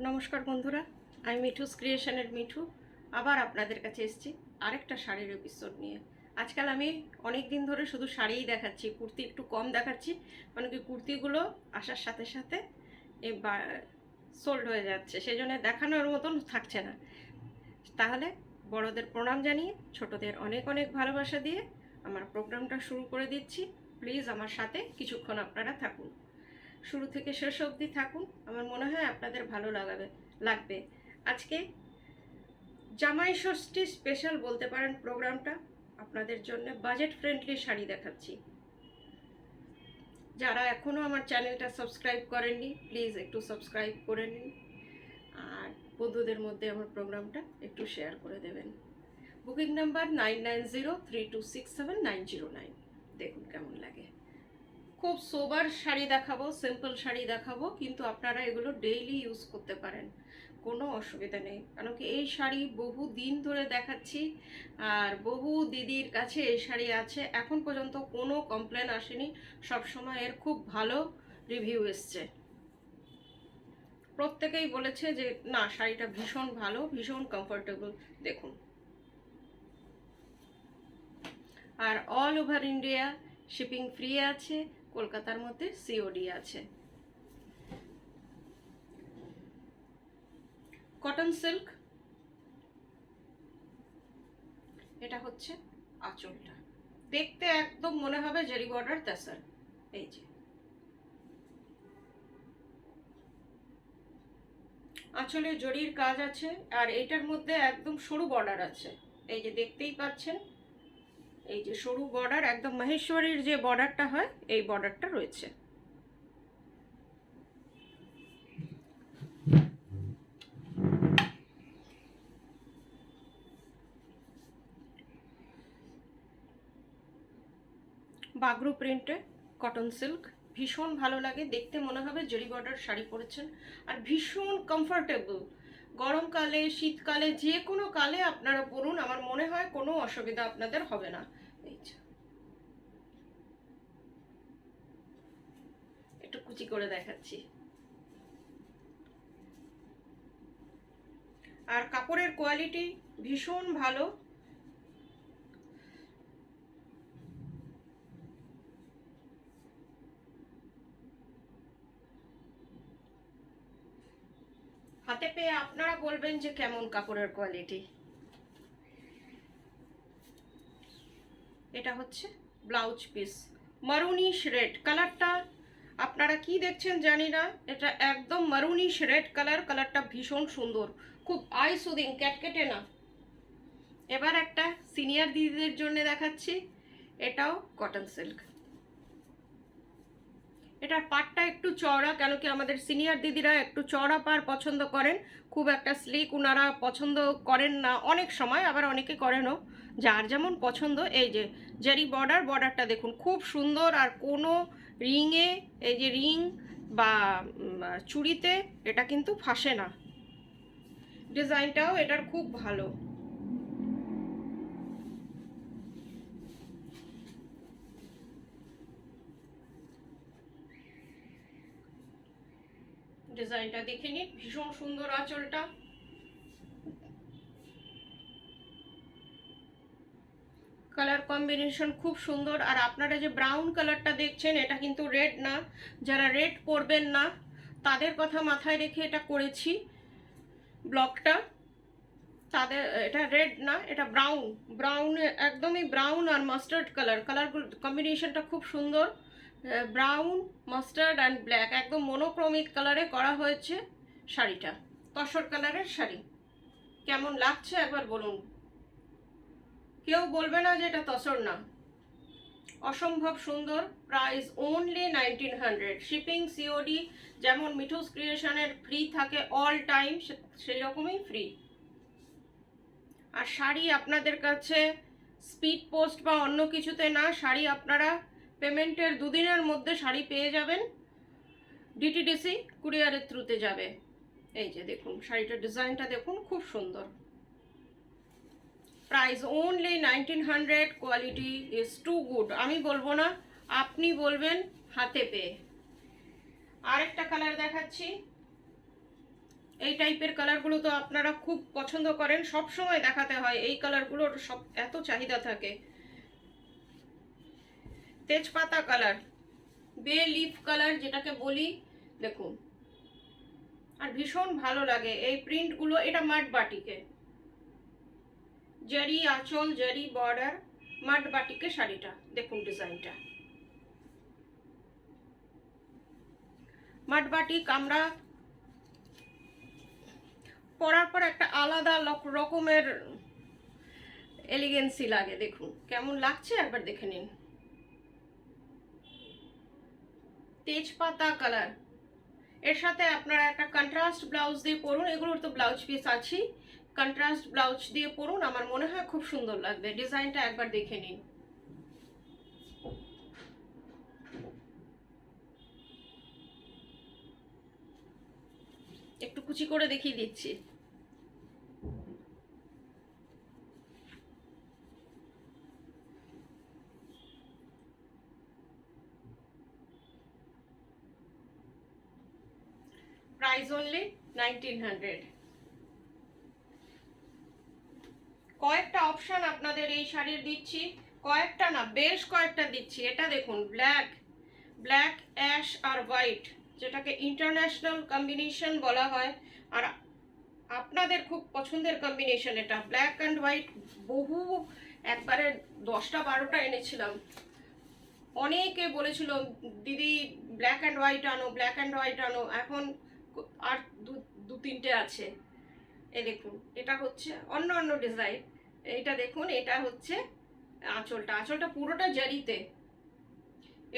নমস্কার বন্ধুরা, আমি মিঠুস ক্রিয়েশনের মিঠু আবার আপনাদের কাছে এসেছি আরেকটা শাড়ির এপিসোড নিয়ে। আজকাল আমি অনেক দিন ধরে শুধু শাড়িই দেখাচ্ছি, কুর্তি একটু কম দেখাচ্ছি, কারণ কি কুর্তিগুলো আসার সাথে সাথে সোল্ড হয়ে যাচ্ছে, সেই জন্য দেখানোর মতন থাকছে না। তাহলে বড়দের প্রণাম জানিয়ে ছোটদের অনেক অনেক ভালোবাসা দিয়ে আমার প্রোগ্রামটা শুরু করে দিচ্ছি। প্লিজ আমার সাথে কিছুক্ষণ আপনারা থাকুন, শুরু থেকে শেষ অবধি থাকুন, আমার মনে হয় আপনাদের ভালো লাগবে। আজকে জামাই ষষ্ঠী স্পেশাল বলতে পারেন প্রোগ্রামটা, আপনাদের জন্য বাজেট ফ্রেন্ডলি শাড়ি দেখাচ্ছি। যারা এখনও আমার চ্যানেলটা সাবস্ক্রাইব করেননি প্লিজ একটু সাবস্ক্রাইব করে নিন, আর বন্ধুদের মধ্যে আমার প্রোগ্রামটা একটু শেয়ার করে দেবেন। Booking number 9903267909। দেখুন কেমন লাগে। খুব সোবার শাড়ি দেখাবো, সিম্পল শাড়ি দেখাবো, কিন্তু আপনারা এগুলো ডেইলি ইউজ করতে পারেন, কোনো অসুবিধা নেই। কারণ কি এই শাড়ি বহু দিন ধরে দেখাচ্ছি, আর বহু দিদির কাছে এই শাড়ি আছে, এখন পর্যন্ত কোনো কমপ্লেন আসেনি, সবসময় এর খুব ভালো রিভিউ এসছে। প্রত্যেকেই বলেছে যে না, শাড়িটা ভীষণ ভালো, ভীষণ কমফোর্টেবল। দেখুন, আর all over India shipping free আছে, কলকাতার মধ্যে সিওডি আছে। কটন সিল্ক, এটা হচ্ছে আঁচলটা, দেখতে একদম মনে হবে জেরি বর্ডার তাসার। এই যে আঁচলে জরির কাজ আছে, আর এটার মধ্যে একদম সরু বর্ডার আছে, এই যে দেখতেই পাচ্ছেন, এই যে সরু বর্ডার, একদম মহেশ্বরীর যে বর্ডারটা হয় এই বর্ডারটা রয়েছে। বাগরু প্রিন্টে কটন সিল্ক, ভীষণ ভালো লাগে দেখতে, মনে হবে জরি বর্ডার শাড়ি পরেছেন, আর ভীষণ কমফোর্টেবল। গরমকালে, শীতকালে, যে কোনো কালে আপনারা পরুন, আমার মনে হয় কোনো অসুবিধা আপনাদের হবে না। এই যে একটু কুচি করে দেখাচ্ছি। আর কাপড়ের কোয়ালিটি ভীষণ ভালো। হাতে পেয়ে আপনারা বলবেন যে কেমন কাপড়ের কোয়ালিটি। এটা হচ্ছে ব্লাউজ পিস, মারুনিশ রেড কালারটা, আপনারা কি দেখছেন জানি না, এটা একদম মারুনিশ রেড কালার, কালারটা ভীষণ সুন্দর, খুব আই সুদিং, ক্যাটকেটে না। এবার একটা সিনিয়র দিদিদের জন্য দেখাচ্ছি, এটাও কটন সিল্ক। এটার পাড়টা একটু চওড়া, কেন কি আমাদের সিনিয়র দিদিরা একটু চওড়া পাড় পছন্দ করেন, খুব একটা স্লিক ওনারা পছন্দ করেন না অনেক সময়, আবার অনেকে করেনও, যার যেমন পছন্দ। এই যে জারি বর্ডারটা দেখুন খুব সুন্দর, আর কোনো রিংয়ে, এই যে রিং বা চুড়িতে এটা কিন্তু ফাঁসে না। ডিজাইনটাও এটার খুব ভালো। ডিজাইনটা দেখে নিন, ভীষণ সুন্দর আঁচলটা। কালার কম্বিনেশন খুব সুন্দর। আর আপনারা যে ব্রাউন কালারটা দেখছেন, এটা কিন্তু রেড না, যারা রেড পরবেন না তাদের কথা মাথায় রেখে এটা করেছি ব্লকটা, তাদের এটা রেড না, এটা ব্রাউন, ব্রাউন, একদমই ব্রাউন আর মাস্টার্ড কালার, কম্বিনেশনটা খুব সুন্দর। ব্রাউন, মাস্টার্ড অ্যান্ড ব্ল্যাক, একদম মনোক্রমিক কালারে করা হয়েছে শাড়িটা, তসর কালারের শাড়ি। কেমন লাগছে একবার বলুন, কেউ বলবে না যে এটা তসর না। অসম্ভব সুন্দর। প্রাইস অনলি 1900, শিপিং সিওডি, যেমন মিঠুস ক্রিয়েশনের ফ্রি থাকে অল টাইম, সেই রকমই ফ্রি। আর শাড়ি আপনাদের কাছে স্পিড পোস্ট বা অন্য কিছুতে না, শাড়ি আপনারা পেমেন্টের দুদিনের মধ্যে শাড়ি পেয়ে যাবেন, ডিটিডিসি কুরিয়ারের থ্রুতে যাবে। এই যে দেখুন শাড়িটার ডিজাইনটা দেখুন, খুব সুন্দর। Price only 1900, quality is too good, আমি বলবো না, আপনি বলবেন হাতে পেয়ে। আরেকটা কালার দেখাচ্ছি, এই টাইপের কালারগুলো তো আপনারা খুব পছন্দ করেন, সব সময় দেখাতে হয়, এই কালারগুলোর সব এত চাহিদা থাকে। তেজপাতা কালার, বে লিফ কালার যেটাকে বলি, দেখুন, আর ভীষণ ভালো লাগে এই প্রিন্টগুলো। এটা মাড বাটিকে, জারি আঁচল, জারি বর্ডার, মাড বাটিকে শাড়িটা দেখুন, ডিজাইনটা মাড বাটিক। আমরা পরার পর একটা আলাদা রকমের এলিগেন্সি লাগে। দেখুন কেমন লাগছে, একবার দেখে নিন। তেজপাতা কালার, এর সাথে আপনারা একটা কন্ট্রাস্ট ব্লাউজ দিয়ে পরুন, এগুলোর তো ব্লাউজ পিস আছে, কন্ট্রাস্ট ব্লাউজ দিয়ে পরুন, আমার মনে হয় খুব সুন্দর লাগবে। ডিজাইনটা একবার দেখে নিন। একটু কুচি করে দেখিয়ে দিচ্ছি। Price only 1900। কয়েকটা অপশন আপনাদের এই শাড়ির দিচ্ছি, কয়েকটা না বেশ কয়েকটা দিচ্ছি। এটা দেখুন, ব্ল্যাক, ব্ল্যাক অ্যাশ আর হোয়াইট, যেটাকে ইন্টারন্যাশনাল কম্বিনেশন বলা হয়, আর আপনাদের খুব পছন্দের কম্বিনেশন এটা, ব্ল্যাক অ্যান্ড হোয়াইট। বহু একবারে 10টা 12টা এনেছিলাম, অনেকে বলেছিল দিদি ব্ল্যাক অ্যান্ড হোয়াইট আনো, ব্ল্যাক অ্যান্ড হোয়াইট আনো, এখন আর দু তিনটে আছে। এ দেখুন, এটা হচ্ছে অন্য অন্য ডিজাইন। এইটা দেখুন, এটা হচ্ছে আঁচলটা, আঁচলটা পুরোটা জারিতে।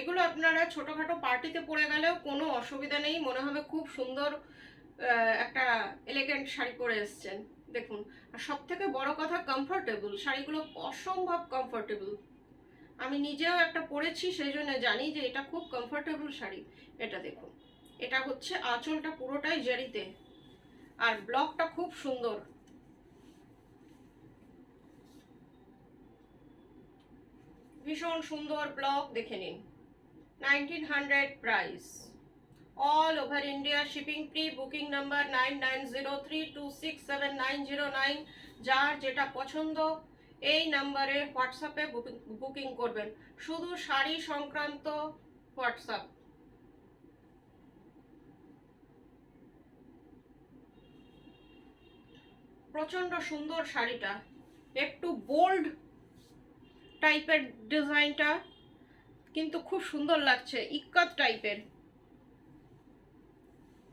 এগুলো আপনারা ছোটোখাটো পার্টিতে পরে গেলেও কোনো অসুবিধা নেই, মনে হবে খুব সুন্দর একটা এলিগেন্ট শাড়ি পরে এসছেন। দেখুন, আর সব থেকে বড় কথা কমফোর্টেবল, শাড়িগুলো অসম্ভব কমফোর্টেবল। আমি নিজেও একটা পরেছি, সেই জন্য জানি যে এটা খুব কমফোর্টেবল শাড়ি। এটা দেখুন, এটা হচ্ছে আঁচলটা পুরোটাই জারিতে, আর ব্লকটা খুব সুন্দর। ভীষণ সুন্দর ব্লক, দেখে নিন। 1900 price, all over India shipping free. Booking number 9903267909। যার যেটা পছন্দ এই নাম্বারে হোয়াটসঅ্যাপে বুকিং করবেন, শুধু শাড়ি সংক্রান্ত হোয়াটসঅ্যাপ। প্রচণ্ড সুন্দর শাড়িটা, একটু বোল্ড টাইপের ডিজাইনটা, কিন্তু খুব সুন্দর লাগছে, ইক্কত টাইপের।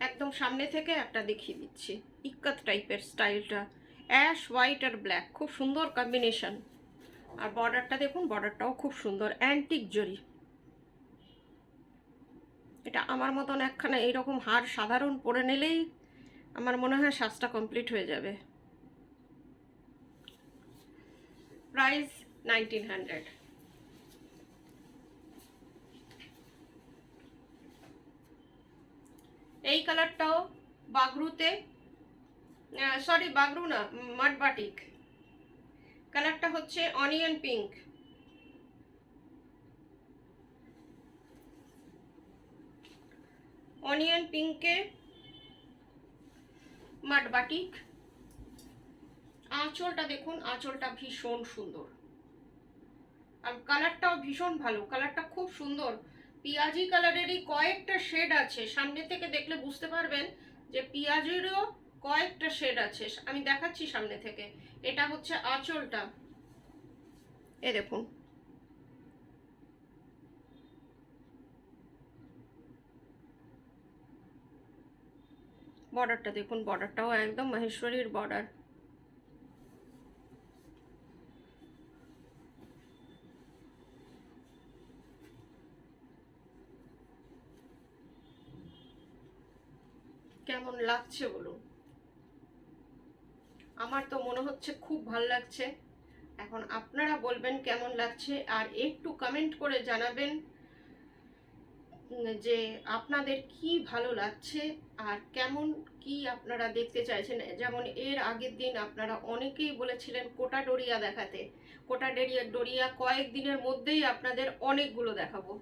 একদম সামনে থেকে একটা দেখিয়ে দিচ্ছি, ইক্কত টাইপের স্টাইলটা, অ্যাশ হোয়াইট আর ব্ল্যাক, খুব সুন্দর কম্বিনেশন। আর বর্ডারটা দেখুন, বর্ডারটাও খুব সুন্দর, অ্যান্টিক জরি। এটা আমার মতন একখানা এইরকম হার সাধারণ পরে নিলেই আমার মনে হয় সাজটা কমপ্লিট হয়ে যাবে। প্রাইস 1900। এই কালারটাও বাগরুতে, সরি বাগরু না, মাড বাটিক। কালারটা হচ্ছে অনিয়ন পিঙ্ক। Onion পিঙ্কে মাড batik. আঁচলটা দেখুন, আঁচলটা ভীষণ সুন্দর, আর কালারটাও ভীষণ ভালো, কালারটা খুব সুন্দর। পিঁয়াজি কালারেরই কয়েকটা শেড আছে, সামনে থেকে দেখলে বুঝতে পারবেন যে পিঁয়াজিরও কয়েকটা শেড আছে, আমি দেখাচ্ছি সামনে থেকে। এটা হচ্ছে আঁচলটা, এ দেখুন। বর্ডারটা দেখুন, বর্ডারটাও একদম মহেশ্বরীর বর্ডার। কেমন লাগছে বলুন? আমার তো মনে হচ্ছে খুব ভালো লাগছে। এখন আপনারা বলবেন কেমন লাগছে, আর একটু কমেন্ট করে জানাবেন যে আপনাদের কি ভালো লাগছে আর কেমন কি আপনারা দেখতে চাইছেন। যেমন এর আগের দিন আপনারা অনেকেই বলেছিলেন কোটা ডোরিয়া দেখাতে, কোটা ডোরিয়া কয়েকদিনের মধ্যেই আপনাদের অনেকগুলো দেখাবো,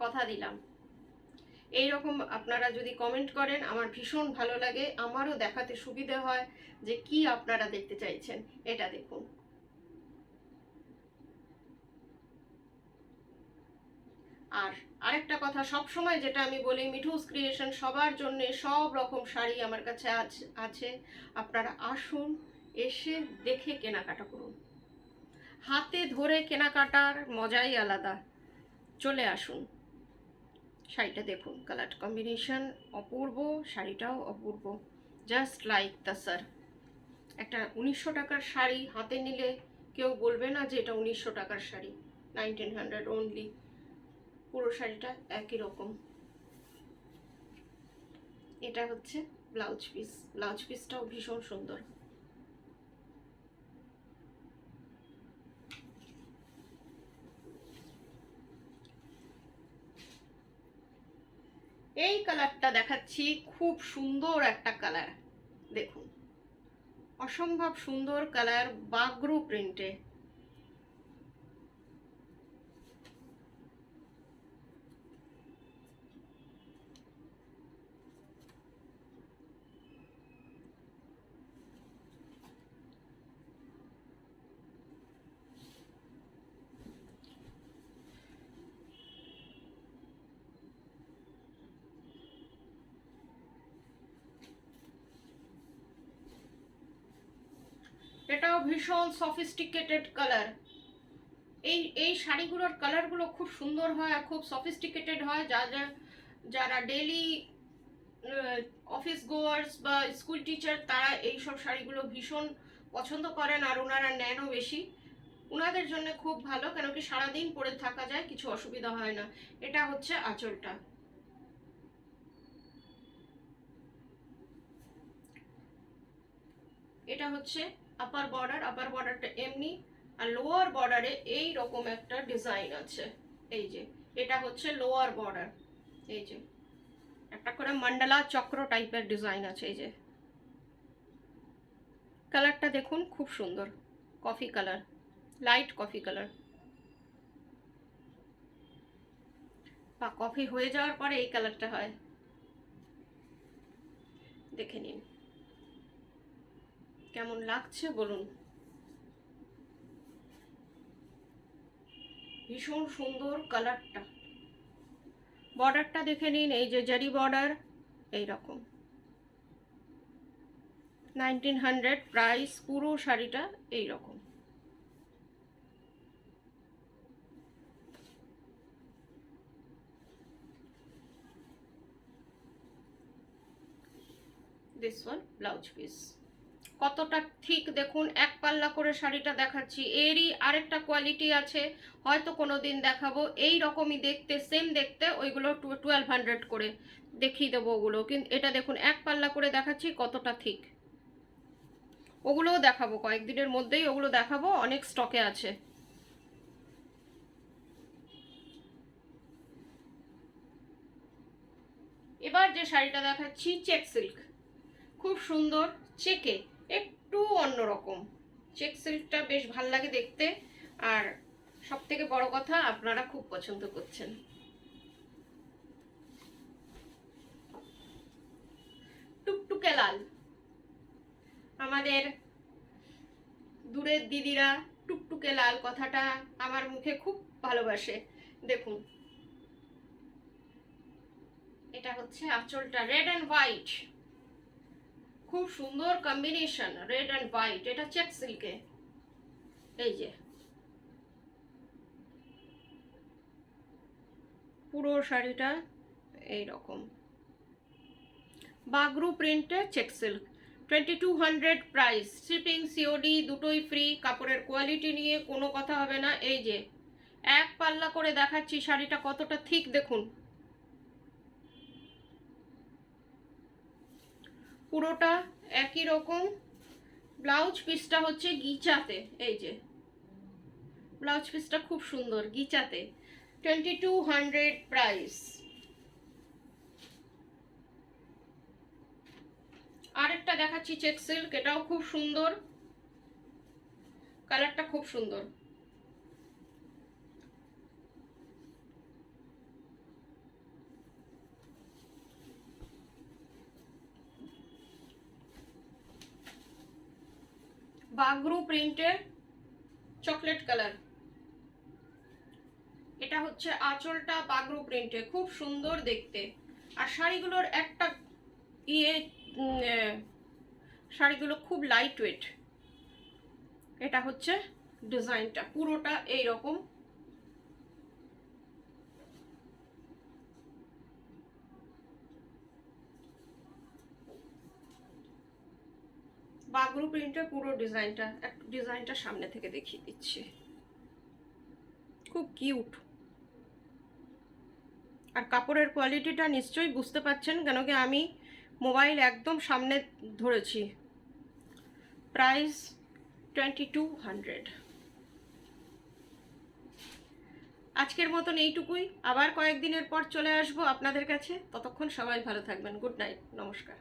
কথা দিলাম। এই রকম আপনারা যদি কমেন্ট করেন আমার ভীষণ ভালো লাগে, আমারও দেখাতে সুবিধে হয় যে কি আপনারা দেখতে চাইছেন। এটা দেখুন, আর আরেকটা কথা সব সময় যেটা আমি বলি, মিঠুস ক্রিয়েশন সবার জন্য সব রকম শাড়ি আমার কাছে আছে। আপনারা আসুন, এসে দেখে কেনাকাটা করুন। হাতে ধরে কেনাকাটার মজাই আলাদা। চলে আসুন। শাড়িটা দেখুন, কালার কম্বিনেশন অপূর্ব, শাড়িটাও অপূর্ব, জাস্ট লাইক দ্য স্যার। একটা 1900 টাকার শাড়ি হাতে নিলে কেউ বলবে না যে এটা 1900 টাকার শাড়ি, 1900 অনলি। পুরো শাড়িটা একই রকম। এটা হচ্ছে ব্লাউজ পিস, ব্লাউজ পিসটাও ভীষণ সুন্দর। এই কালারটা দেখাচ্ছি, খুব সুন্দর একটা কালার, দেখুন অসম্ভব সুন্দর কালার, বাগরু প্রিন্টে। এটাও ভীষণ সফিস্টিকেটেড কালার। এই শাড়িগুলোর কালারগুলো খুব সুন্দর হয় আর খুব সফিস্টিকেটেড হয়। যারা ডেলি অফিস গোয়ার্স বা স্কুল টিচার তারা এইসব শাড়িগুলো ভীষণ পছন্দ করেন, আর ওনারা নেনও বেশি। ওনাদের জন্য খুব ভালো, কেন কি সারাদিন পরে থাকা যায়, কিছু অসুবিধা হয় না। এটা হচ্ছে আঁচলটা। এটা হচ্ছে আপার বর্ডার, আপার বর্ডারটা এমনি, আর লোয়ার বর্ডারে এই রকম একটা ডিজাইন আছে। এই যে এটা হচ্ছে লোয়ার বর্ডার, এই যে একটা করে মন্ডলা চক্র টাইপের ডিজাইন আছে। এই যে কালারটা দেখুন, খুব সুন্দর, coffee colour, light coffee colour. বা কফি হয়ে যাওয়ার পরে এই কালারটা হয়, দেখে নিন কেমন লাগছে বলুন। ভীষণ সুন্দর কালারটা। বর্ডারটা দেখে নিন, এই যে জারি বর্ডার, এইরকম 1900 প্রাইস, পুরো শাড়িটা এইরকম। দিস ওয়ান ব্লাউজ পিস কতটা ঠিক দেখুন, এক পাল্লা করে শাড়িটা দেখাচ্ছি, এরই আরেকটা কোয়ালিটি আছে, হয়তো কোনো দিন দেখাবো এই রকমই দেখতে, সেম দেখতে, ওইগুলো 1200 করে দেখিয়ে দেবো ওগুলো। কিন্তু এটা দেখুন এক পাল্লা করে দেখাচ্ছি কতটা ঠিক। ওগুলোও দেখাবো কয়েকদিনের মধ্যেই, ওগুলো দেখাবো, অনেক স্টকে আছে। এবার যে শাড়িটা দেখাচ্ছি চেক সিল্ক, খুব সুন্দর, চেকে একটু অন্যরকম। চেক সিল্কটা বেশ ভাল লাগে দেখতে, আর সব থেকে বড় কথা আপনারা খুব পছন্দ করছেন। টুকটুকে লাল, আমাদের দূরের দিদিরা টুকটুকে লাল কথাটা আমার মুখে খুব ভালোবাসে। দেখুন এটা হচ্ছে আঁচলটা, রেড অ্যান্ড হোয়াইট, খুব সুন্দর কম্বিনেশন, রেড অ্যান্ড হোয়াইট। এটা চেক সিল্কে, এই যে পুরো শাড়িটা এইরকম বাগরু প্রিন্টে check silk, 2200 price, shipping COD দুটোই ফ্রি। কাপড়ের কোয়ালিটি নিয়ে কোনো কথা হবে না। এই যে এক পাল্লা করে দেখাচ্ছি শাড়িটা কতটা ঠিক দেখুন, পুরোটা একই রকম। ব্লাউজ পিসটা হচ্ছে গিচাতে, এই যে ব্লাউজ পিসটা খুব সুন্দর গিচাতে, 2200 প্রাইস। আরেকটা দেখাচ্ছি চেক সিল্ক, এটাও খুব সুন্দর, কালারটা খুব সুন্দর। বাগরু প্রিন্টের চকলেট কালার। এটা হচ্ছে আঁচলটা বাগরু প্রিন্টে, খুব সুন্দর দেখতে। আর শাড়িগুলোর একটা শাড়িগুলো খুব লাইট ওয়েট। এটা হচ্ছে ডিজাইনটা, পুরোটা এইরকম। বাগরু প্রিন্টের পুরো ডিজাইনটা সামনে থেকে দেখিয়ে দিচ্ছি, খুব কিউট। আর কাপড়ের কোয়ালিটিটা নিশ্চয়ই বুঝতে পারছেন, কেন কি আমি মোবাইল একদম সামনে ধরেছি। প্রাইস 2200। আজকের মতন এইটুকুই, আবার কয়েকদিনের পর চলে আসবো আপনাদের কাছে। ততক্ষণ সবাই ভালো থাকবেন। গুড নাইট, নমস্কার।